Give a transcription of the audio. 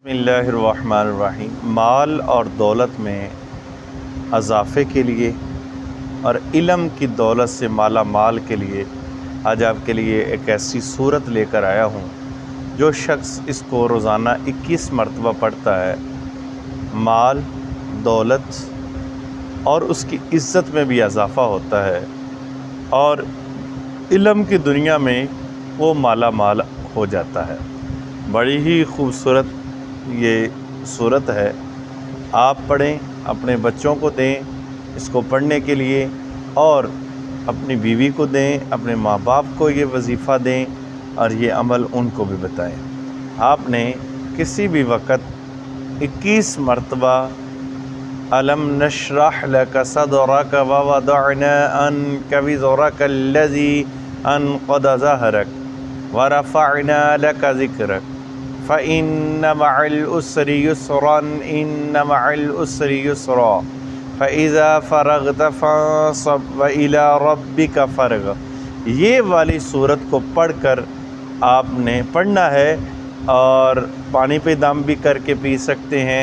बिस्मिल्लाहिर्रहमानिर्रहीम। माल और दौलत में इजाफ़े के लिए और इल्म की दौलत से माला माल के लिए आज आपके लिए एक ऐसी सूरत लेकर आया हूँ जो शख्स इसको रोज़ाना 21 मरतबा पढ़ता है, माल दौलत और उसकी इज़्ज़त में भी इजाफ़ा होता है और इल्म की दुनिया में वो माला माल हो जाता है। बड़ी ही खूबसूरत ये सूरत है। आप पढ़ें, अपने बच्चों को दें इसको पढ़ने के लिए और अपनी बीवी को दें, अपने माँ बाप को ये वजीफ़ा दें और ये अमल उनको भी बताएं। आपने किसी भी वक़्त 21 मरतबा अलम नशरह लक सदरक व वदअना अन्क विज़रक अल्लज़ी अनक़द ज़हरक व रफ़अना लक ज़िक्रक फ़इन्न मअल उसरि युस्रन इन्न मअल उसरि युस्रा फ़इज़ा फ़रग़त फ़ंसब व इला रब्बिक फ़रग़ब। ये वाली सूरत को पढ़कर आपने पढ़ना है और पानी पे दम भी करके पी सकते हैं।